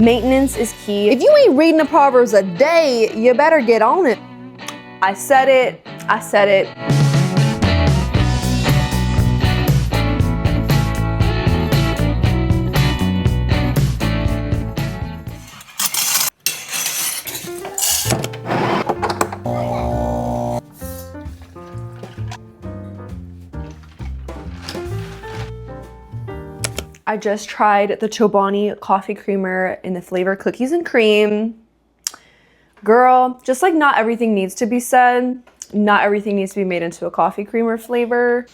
Maintenance is key. If you ain't reading the Proverbs a day, you better get on it. I said it. I said it. I just tried the Chobani coffee creamer in the flavor cookies and cream. Girl, just like not everything needs to be said, not everything needs to be made into a coffee creamer flavor.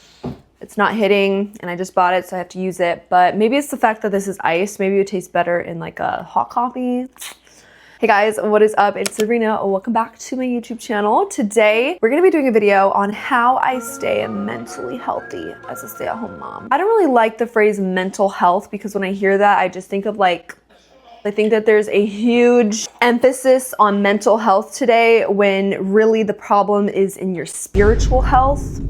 It's not hitting, and I just bought it, so I have to use it. But maybe it's the fact that this is ice. Maybe it would taste better in like a hot coffee. Hey guys, what is up? It's Sabrina. Welcome back to my YouTube channel. Today, we're gonna be doing a video on how I stay mentally healthy as a stay-at-home mom. I don't really like the phrase mental health because when I hear that, I just think of like, I think that there's a huge emphasis on mental health today when really the problem is in your spiritual health.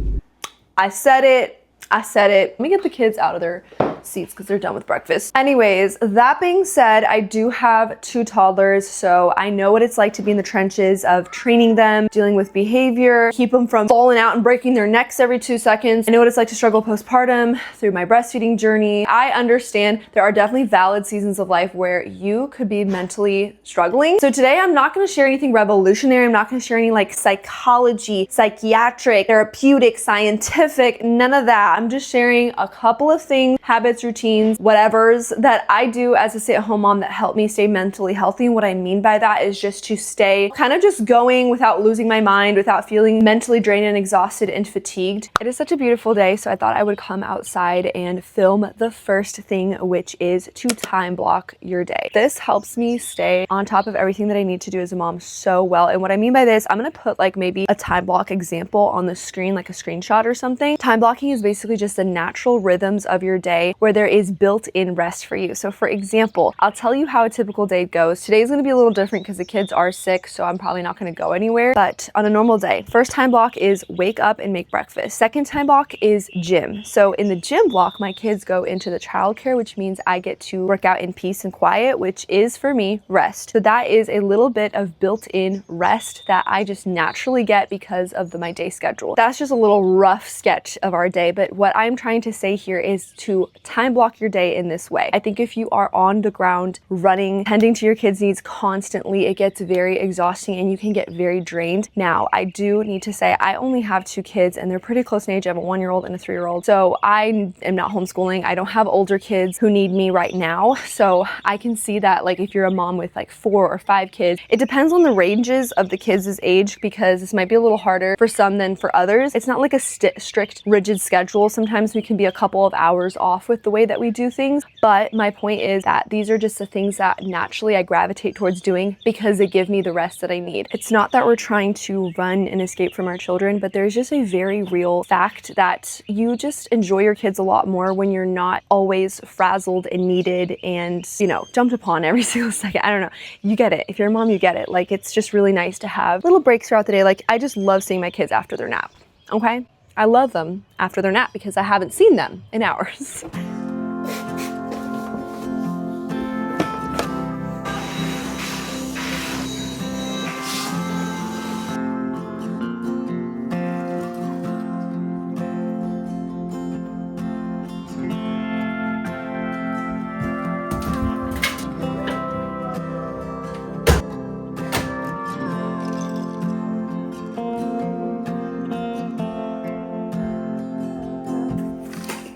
I said it. I said it. Let me get the kids out of their seats because they're done with breakfast. Anyways, that being said, I do have 2 toddlers, so I know what it's like to be in the trenches of training them, dealing with behavior, keep them from falling out and breaking their necks every 2 seconds. I know what it's like to struggle postpartum through my breastfeeding journey. I understand there are definitely valid seasons of life where you could be mentally struggling. So today I'm not going to share anything revolutionary. I'm not going to share any like psychology, psychiatric, therapeutic, scientific, none of that. I'm just sharing a couple of things, habits, routines, whatevers that I do as a stay-at-home mom that help me stay mentally healthy. And what I mean by that is just to stay kind of just going without losing my mind, without feeling mentally drained and exhausted and fatigued. It is such a beautiful day, so I thought I would come outside and film the first thing, which is to time block your day. This helps me stay on top of everything that I need to do as a mom so well. And what I mean by this, I'm gonna put like maybe a time block example on the screen, like a screenshot or something. Time blocking is basically just the natural rhythms of your day where there is built-in rest for you. So for example, I'll tell you how a typical day goes. Today's gonna be a little different because the kids are sick, so I'm probably not gonna go anywhere. But on a normal day, first time block is wake up and make breakfast. Second time block is gym. So in the gym block, my kids go into the childcare, which means I get to work out in peace and quiet, which is for me rest. So that is a little bit of built-in rest that I just naturally get because of my day schedule. That's just a little rough sketch of our day, but what I'm trying to say here is to time block your day in this way. I think if you are on the ground running, tending to your kids' needs constantly, it gets very exhausting and you can get very drained. Now, I do need to say I only have 2 kids and they're pretty close in age. I have a 1-year-old and a 3-year-old. So I am not homeschooling. I don't have older kids who need me right now. So I can see that like if you're a mom with like 4 or 5 kids, it depends on the ranges of the kids' age because this might be a little harder for some than for others. It's not like a strict, rigid schedule. Sometimes we can be a couple of hours off with the way that we do things. But my point is that these are just the things that naturally I gravitate towards doing because they give me the rest that I need. It's not that we're trying to run and escape from our children, but there's just a very real fact that you just enjoy your kids a lot more when you're not always frazzled and needed and, you know, jumped upon every single second. I don't know. You get it. If you're a mom, you get it. Like, it's just really nice to have little breaks throughout the day. Like, I just love seeing my kids after their nap. Okay? I love them after their nap because I haven't seen them in hours.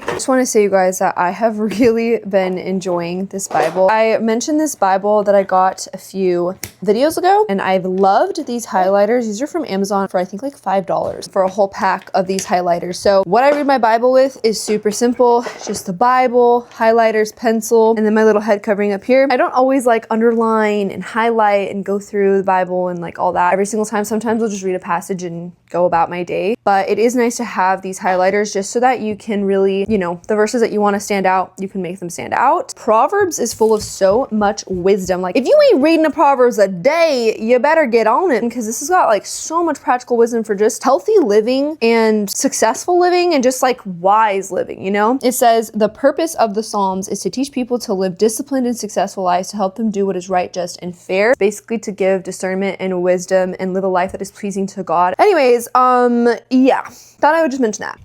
I just want to say, you guys, that I have really been enjoying this Bible. I mentioned this Bible that I got a few videos ago, and I've loved these highlighters. These are from Amazon for I think like $5 for a whole pack of these highlighters. So what I read my Bible with is super simple. It's just the Bible, highlighters, pencil, and then my little head covering up here. I don't always like underline and highlight and go through the Bible and like all that every single time. Sometimes I'll just read a passage and go about my day. But it is nice to have these highlighters just so that you can really, you know, the verses that you want to stand out, you can make them stand out. Proverbs is full of so much wisdom. Like if you ain't reading a Proverbs a day, you better get on it, because this has got like so much practical wisdom for just healthy living and successful living and just like wise living, you know? It says the purpose of the Psalms is to teach people to live disciplined and successful lives, to help them do what is right, just, and fair. Basically to give discernment and wisdom and live a life that is pleasing to God. Anyways, yeah, thought I would just mention that.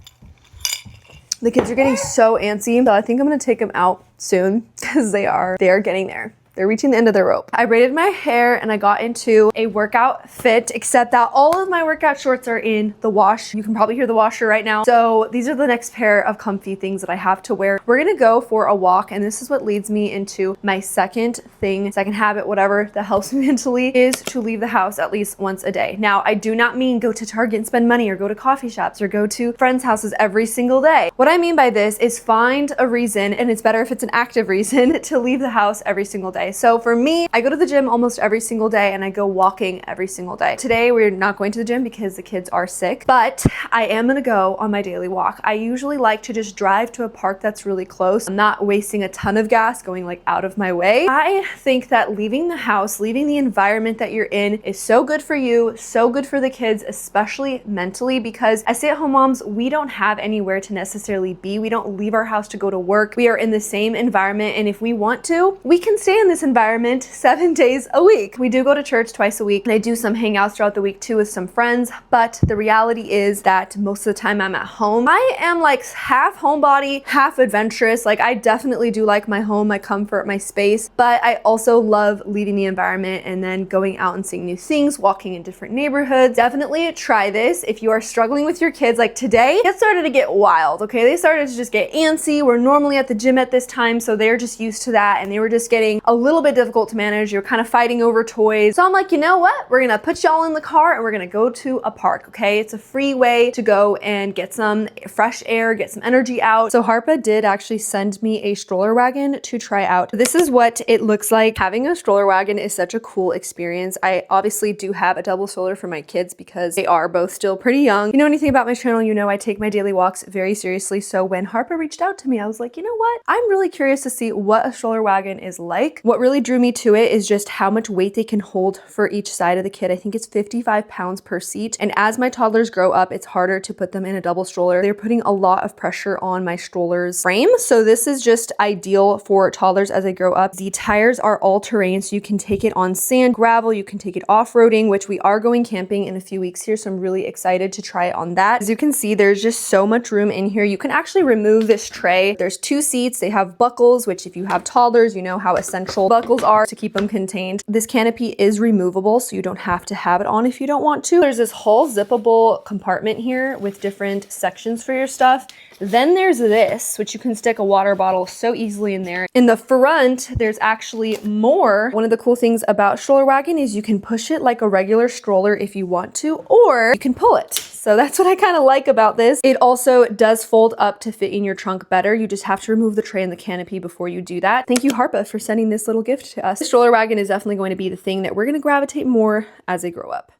The kids are getting so antsy, but I think I'm gonna take them out soon because they are getting there. They're reaching the end of their rope. I braided my hair and I got into a workout fit, except that all of my workout shorts are in the wash. You can probably hear the washer right now. So these are the next pair of comfy things that I have to wear. We're gonna go for a walk, and this is what leads me into my second habit, whatever that helps me mentally, is to leave the house at least once a day. Now, I do not mean go to Target and spend money or go to coffee shops or go to friends' houses every single day. What I mean by this is find a reason, and it's better if it's an active reason, to leave the house every single day. So for me, I go to the gym almost every single day and I go walking every single day. Today, we're not going to the gym because the kids are sick, but I am gonna go on my daily walk. I usually like to just drive to a park that's really close. I'm not wasting a ton of gas going like out of my way. I think that leaving the house, leaving the environment that you're in is so good for you, so good for the kids, especially mentally, because as stay-at-home moms, we don't have anywhere to necessarily be. We don't leave our house to go to work. We are in the same environment, and if we want to, we can stay in this environment 7 days a week. We do go to church twice a week, and I do some hangouts throughout the week too with some friends, but the reality is that most of the time I'm at home. I am like half homebody, half adventurous. Like I definitely do like my home, my comfort, my space, but I also love leaving the environment and then going out and seeing new things, walking in different neighborhoods. Definitely try this if you are struggling with your kids. Like today, it started to get wild, okay? They started to just get antsy. We're normally at the gym at this time, so they're just used to that, and they were just getting a little bit difficult to manage. You're kind of fighting over toys. So I'm like, you know what? We're gonna put y'all in the car and we're gonna go to a park, okay? It's a free way to go and get some fresh air, get some energy out. So Harppa did actually send me a stroller wagon to try out. This is what it looks like. Having a stroller wagon is such a cool experience. I obviously do have a double stroller for my kids because they are both still pretty young. You know anything about my channel, you know I take my daily walks very seriously. So when Harppa reached out to me, I was like, you know what? I'm really curious to see what a stroller wagon is like. What really drew me to it is just how much weight they can hold for each side of the kid. I think it's 55 pounds per seat. And as my toddlers grow up, it's harder to put them in a double stroller. They're putting a lot of pressure on my stroller's frame. So this is just ideal for toddlers as they grow up. The tires are all terrain, so you can take it on sand, gravel, you can take it off-roading, which we are going camping in a few weeks here. So I'm really excited to try it on that. As you can see, there's just so much room in here. You can actually remove this tray. There's 2 seats. They have buckles, which if you have toddlers, you know how essential buckles are to keep them contained. This canopy is removable, so you don't have to have it on if you don't want to. There's this whole zippable compartment here with different sections for your stuff. Then there's this, which you can stick a water bottle so easily in there. In the front, there's actually more. One of the cool things about stroller wagon is you can push it like a regular stroller if you want to, or you can pull it. So that's what I kind of like about this. It also does fold up to fit in your trunk better. You just have to remove the tray and the canopy before you do that. Thank you, Harppa, for sending this little gift to us. The stroller wagon is definitely going to be the thing that we're going to gravitate more as they grow up.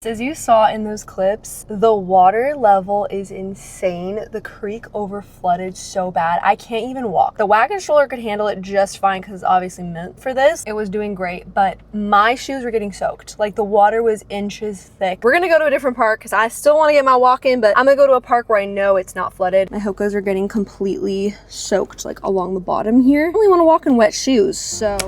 As you saw in those clips, the water level is insane. The creek over flooded so bad. I can't even walk. The wagon stroller could handle it just fine because it's obviously meant for this. It was doing great, but my shoes were getting soaked. Like the water was inches thick. We're gonna go to a different park because I still want to get my walk in, but I'm gonna go to a park where I know it's not flooded. My Hokas are getting completely soaked like along the bottom here. I only want to walk in wet shoes, so.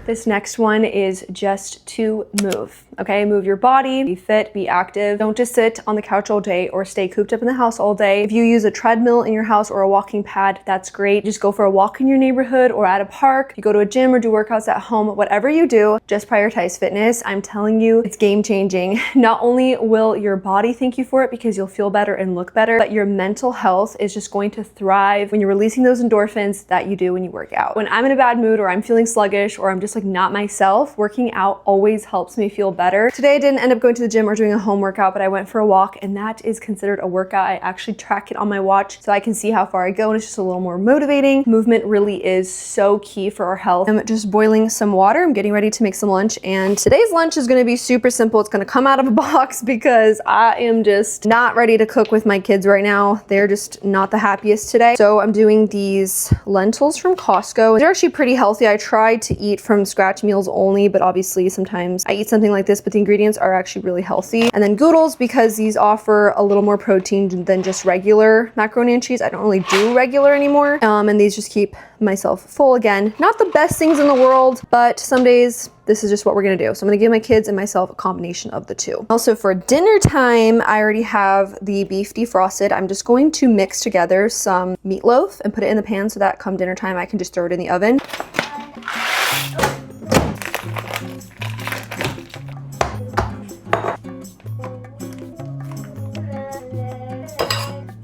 This next one is just to move, okay? Move your body, be fit, be active. Don't just sit on the couch all day or stay cooped up in the house all day. If you use a treadmill in your house or a walking pad, that's great. Just go for a walk in your neighborhood or at a park. You go to a gym or do workouts at home, whatever you do, just prioritize fitness. I'm telling you, it's game changing. Not only will your body thank you for it because you'll feel better and look better, but your mental health is just going to thrive when you're releasing those endorphins that you do when you work out. When I'm in a bad mood or I'm feeling sluggish or or I'm just like not myself, working out always helps me feel better. Today I didn't end up going to the gym or doing a home workout, but I went for a walk, and that is considered a workout. I actually track it on my watch so I can see how far I go, and it's just a little more motivating. Movement really is so key for our health. I'm just boiling some water. I'm getting ready to make some lunch, and today's lunch is going to be super simple. It's going to come out of a box because I am just not ready to cook with my kids right now. They're just not the happiest today. So I'm doing these lentils from Costco. They're actually pretty healthy. I tried to eat from scratch meals only, but obviously sometimes I eat something like this, but the ingredients are actually really healthy. And then goodles, because these offer a little more protein than just regular macaroni and cheese. I don't really do regular anymore. And these just keep myself full. Again, not the best things in the world, but some days this is just what we're gonna do. So I'm gonna give my kids and myself a combination of the two. Also for dinner time, I already have the beef defrosted. I'm just going to mix together some meatloaf and put it in the pan so that come dinner time, I can just throw it in the oven.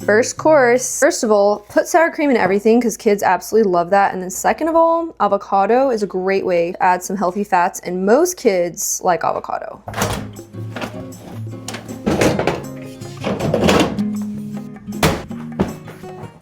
First course, first of all, put sour cream in everything because kids absolutely love that. And then second of all, avocado is a great way to add some healthy fats, and most kids like avocado.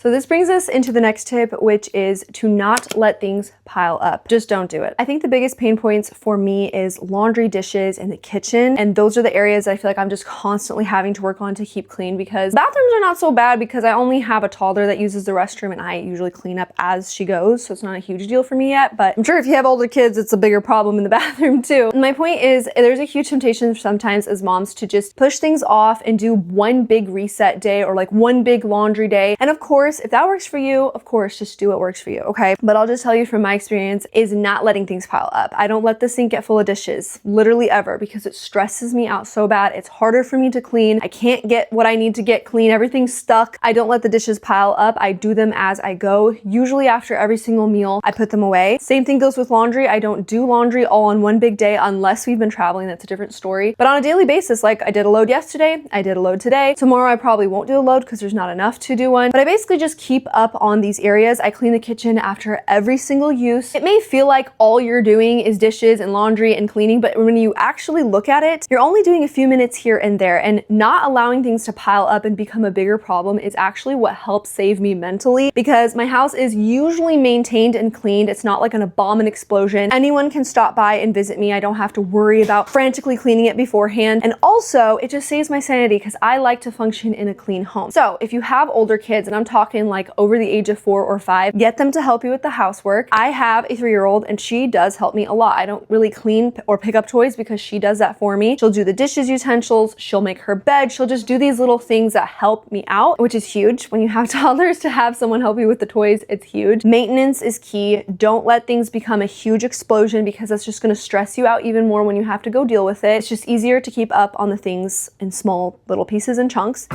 So this brings us into the next tip, which is to not let things pile up. Just don't do it. I think the biggest pain points for me is laundry, dishes, and the kitchen. And those are the areas I feel like I'm just constantly having to work on to keep clean, because bathrooms are not so bad because I only have a toddler that uses the restroom and I usually clean up as she goes. So it's not a huge deal for me yet, but I'm sure if you have older kids, it's a bigger problem in the bathroom too. And my point is there's a huge temptation sometimes as moms to just push things off and do one big reset day or like one big laundry day. And of course, if that works for you, of course, just do what works for you, okay? But I'll just tell you from my experience is not letting things pile up. I don't let the sink get full of dishes, literally ever, because it stresses me out so bad. It's harder for me to clean. I can't get what I need to get clean. Everything's stuck. I don't let the dishes pile up. I do them as I go. Usually after every single meal, I put them away. Same thing goes with laundry. I don't do laundry all on one big day unless we've been traveling. That's a different story. But on a daily basis, like I did a load yesterday, I did a load today. Tomorrow I probably won't do a load because there's not enough to do one. But I basically just keep up on these areas. I clean the kitchen after every single use. It may feel like all you're doing is dishes and laundry and cleaning, but when you actually look at it, you're only doing a few minutes here and there, and not allowing things to pile up and become a bigger problem is actually what helps save me mentally, because my house is usually maintained and cleaned. It's not like an abominable explosion. Anyone can stop by and visit me. I don't have to worry about frantically cleaning it beforehand. And also, it just saves my sanity because I like to function in a clean home. So if you have older kids, and I'm talking like over the age of 4 or 5, get them to help you with the housework. I have a 3-year-old and she does help me a lot. I don't really clean or pick up toys because she does that for me. She'll do the dishes, utensils, she'll make her bed, she'll just do these little things that help me out, which is huge. When you have toddlers, to have someone help you with the toys, it's huge. Maintenance is key. Don't let things become a huge explosion because that's just going to stress you out even more when you have to go deal with it. It's just easier to keep up on the things in small little pieces and chunks.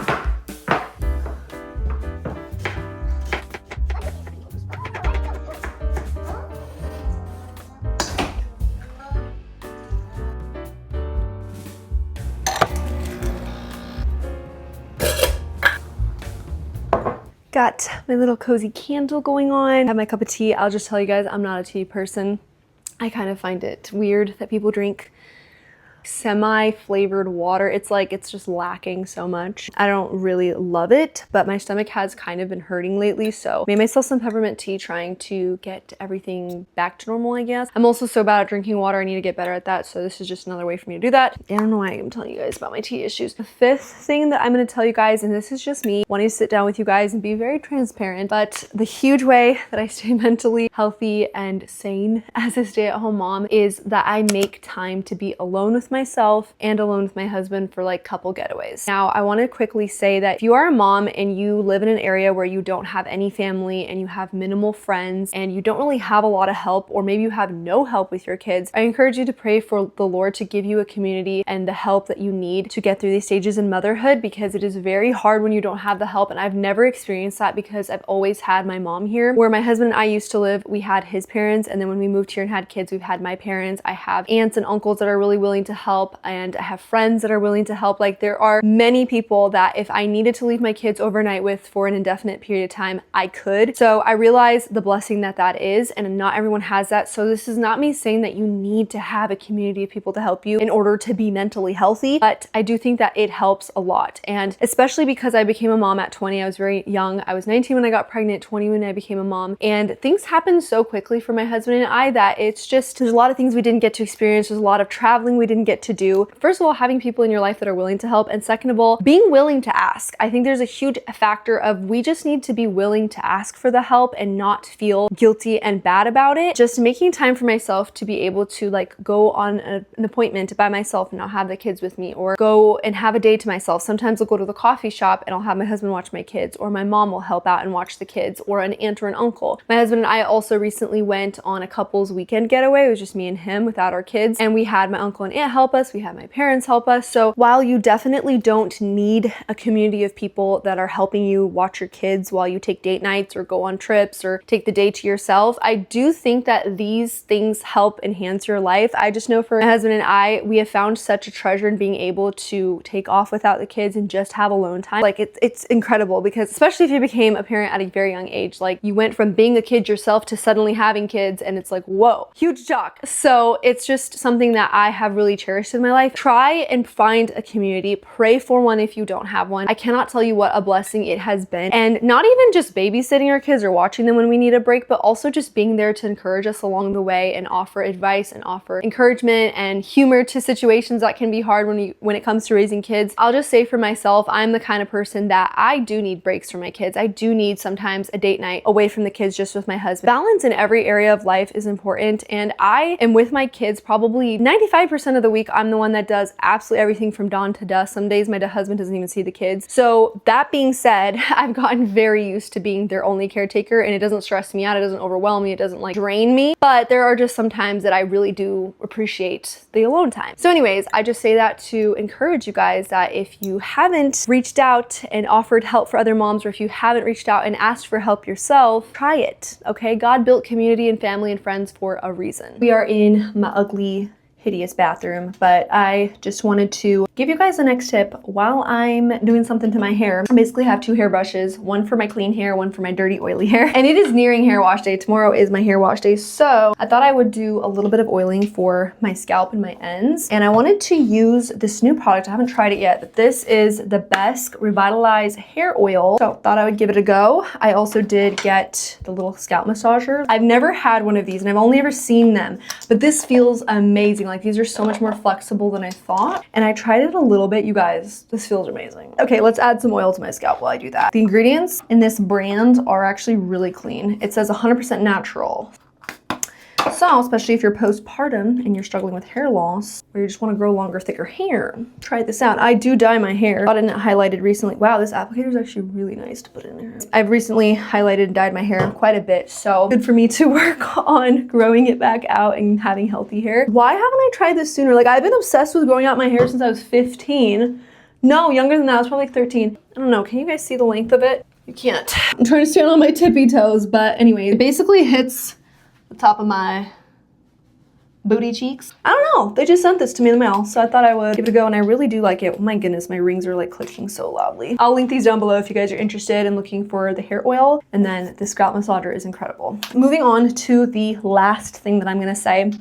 Got my little cozy candle going on. I have my cup of tea. I'll just tell you guys, I'm not a tea person. I kind of find it weird that people drink semi-flavored water. It's like it's just lacking so much. I don't really love it, but my stomach has kind of been hurting lately, so made myself some peppermint tea, trying to get everything back to normal, I guess. I'm also so bad at drinking water. I need to get better at that, so this is just another way for me to do that. I don't know why I'm telling you guys about my tea issues. The fifth thing that I'm going to tell you guys, and this is just me wanting to sit down with you guys and be very transparent, but the huge way that I stay mentally healthy and sane as a stay-at-home mom is that I make time to be alone with myself and alone with my husband for like couple getaways. Now, I want to quickly say that if you are a mom and you live in an area where you don't have any family and you have minimal friends and you don't really have a lot of help, or maybe you have no help with your kids, I encourage you to pray for the Lord to give you a community and the help that you need to get through these stages in motherhood, because it is very hard when you don't have the help. And I've never experienced that because I've always had my mom here. Where my husband and I used to live, we had his parents, and then when we moved here and had kids, we've had my parents. I have aunts and uncles that are really willing to help, and I have friends that are willing to help. Like, there are many people that if I needed to leave my kids overnight with for an indefinite period of time, I could. So I realize the blessing that that is, and not everyone has that. So this is not me saying that you need to have a community of people to help you in order to be mentally healthy, but I do think that it helps a lot. And especially because I became a mom at 20, I was very young. I was 19 when I got pregnant, 20 when I became a mom, and things happened so quickly for my husband and I that it's just, there's a lot of things we didn't get to experience. There's a lot of traveling we didn't get to do. First of all, having people in your life that are willing to help, and second of all, being willing to ask. I think there's a huge factor of we just need to be willing to ask for the help and not feel guilty and bad about it. Just making time for myself to be able to like go on an appointment by myself and not have the kids with me, or go and have a day to myself. Sometimes I'll go to the coffee shop and I'll have my husband watch my kids, or my mom will help out and watch the kids, or an aunt or an uncle. My husband and I also recently went on a couple's weekend getaway. It was just me and him without our kids, and we had my uncle and aunt help us. We had my parents help us. So while you definitely don't need a community of people that are helping you watch your kids while you take date nights or go on trips or take the day to yourself, I do think that these things help enhance your life. I just know for my husband and I, we have found such a treasure in being able to take off without the kids and just have alone time. Like, it's incredible, because especially if you became a parent at a very young age, like you went from being a kid yourself to suddenly having kids, and it's like, whoa, huge shock. So it's just something that I have really cherished in my life. Try and find a community. Pray for one if you don't have one. I cannot tell you what a blessing it has been. And not even just babysitting our kids or watching them when we need a break, but also just being there to encourage us along the way and offer advice and offer encouragement and humor to situations that can be hard when it comes to raising kids. I'll just say for myself, I'm the kind of person that I do need breaks from my kids. I do need sometimes a date night away from the kids just with my husband. Balance in every area of life is important, and I am with my kids probably 95% of the week. I'm the one that does absolutely everything from dawn to dusk. Some days my husband doesn't even see the kids. So that being said, I've gotten very used to being their only caretaker, and it doesn't stress me out. It doesn't overwhelm me. It doesn't like drain me, but there are just some times that I really do appreciate the alone time. So anyways, I just say that to encourage you guys that if you haven't reached out and offered help for other moms, or if you haven't reached out and asked for help yourself, try it, okay? God built community and family and friends for a reason. We are in my ugly, hideous bathroom, but I just wanted to give you guys the next tip while I'm doing something to my hair. I basically have two hairbrushes, one for my clean hair, one for my dirty, oily hair. And it is nearing hair wash day. Tomorrow is my hair wash day. So I thought I would do a little bit of oiling for my scalp and my ends. And I wanted to use this new product. I haven't tried it yet, but this is the Best Revitalize Hair Oil. So thought I would give it a go. I also did get the little scalp massager. I've never had one of these, and I've only ever seen them, but this feels amazing. Like, these are so much more flexible than I thought. And I tried it a little bit, you guys. This feels amazing. Okay, let's add some oil to my scalp while I do that. The ingredients in this brand are actually really clean. It says 100% natural. So, especially if you're postpartum and you're struggling with hair loss, or you just want to grow longer, thicker hair, try this out. I do dye my hair. Got it highlighted recently. Wow, this applicator is actually really nice to put in there. I've recently highlighted and dyed my hair quite a bit, so good for me to work on growing it back out and having healthy hair. Why haven't I tried this sooner? Like, I've been obsessed with growing out my hair since I was 15. No, younger than that. I was probably like 13. I don't know. Can you guys see the length of it? You can't. I'm trying to stand on my tippy toes, but anyway, it basically hits the top of my booty cheeks. I don't know, they just sent this to me in the mail, so I thought I would give it a go, and I really do like it. Oh my goodness, my rings are like clicking so loudly. I'll link these down below if you guys are interested in looking for the hair oil, and then the scalp massager is incredible. Moving on to the last thing that I'm gonna say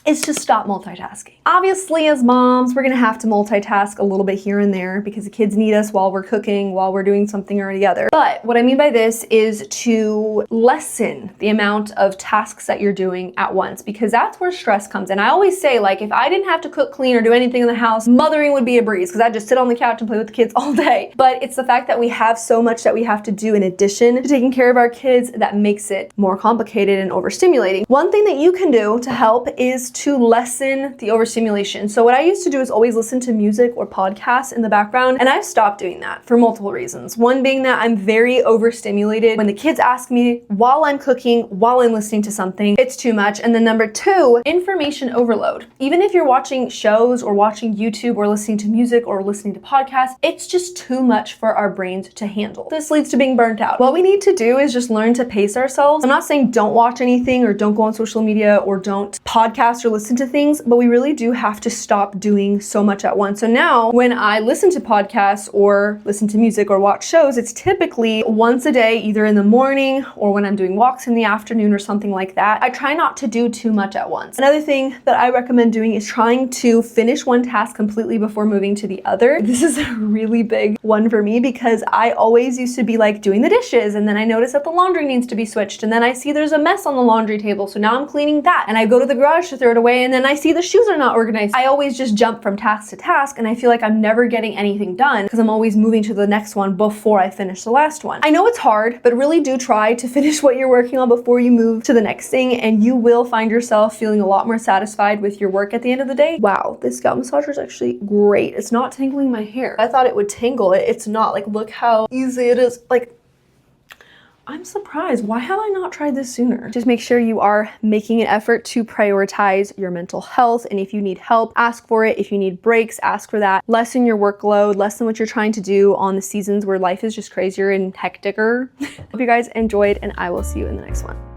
is to stop multitasking. Obviously, as moms, we're gonna have to multitask a little bit here and there because the kids need us while we're cooking, while we're doing something or the other. But what I mean by this is to lessen the amount of tasks that you're doing at once, because that's where stress comes in. I always say, like, if I didn't have to cook, clean, or do anything in the house, mothering would be a breeze, because I'd just sit on the couch and play with the kids all day. But it's the fact that we have so much that we have to do in addition to taking care of our kids that makes it more complicated and overstimulating. One thing that you can do to help is to lessen the overstimulation. So what I used to do is always listen to music or podcasts in the background, and I've stopped doing that for multiple reasons. One being that I'm very overstimulated. When the kids ask me while I'm cooking, while I'm listening to something, it's too much. And then number two, information overload. Even if you're watching shows or watching YouTube or listening to music or listening to podcasts, it's just too much for our brains to handle. This leads to being burnt out. What we need to do is just learn to pace ourselves. I'm not saying don't watch anything or don't go on social media or don't podcast or listen to things, but we really do have to stop doing so much at once. So now when I listen to podcasts or listen to music or watch shows, it's typically once a day, either in the morning or when I'm doing walks in the afternoon or something like that. I try not to do too much at once. Another thing that I recommend doing is trying to finish one task completely before moving to the other. This is a really big one for me because I always used to be like doing the dishes, and then I notice that the laundry needs to be switched, and then I see there's a mess on the laundry table, so now I'm cleaning that, and I go to the garage to throw it away, and then I see the shoes are not organized. I always just jump from task to task, and I feel like I'm never getting anything done because I'm always moving to the next one before I finish the last one. I know it's hard, but really do try to finish what you're working on before you move to the next thing, and you will find yourself feeling a lot more satisfied with your work at the end of the day. Wow, this scalp massager is actually great. It's not tangling my hair. I thought it would tangle it. It's not. Like, look how easy it is. Like, I'm surprised. Why have I not tried this sooner? Just make sure you are making an effort to prioritize your mental health. And if you need help, ask for it. If you need breaks, ask for that. Lessen your workload, lessen what you're trying to do on the seasons where life is just crazier and hecticer. Hope you guys enjoyed, and I will see you in the next one.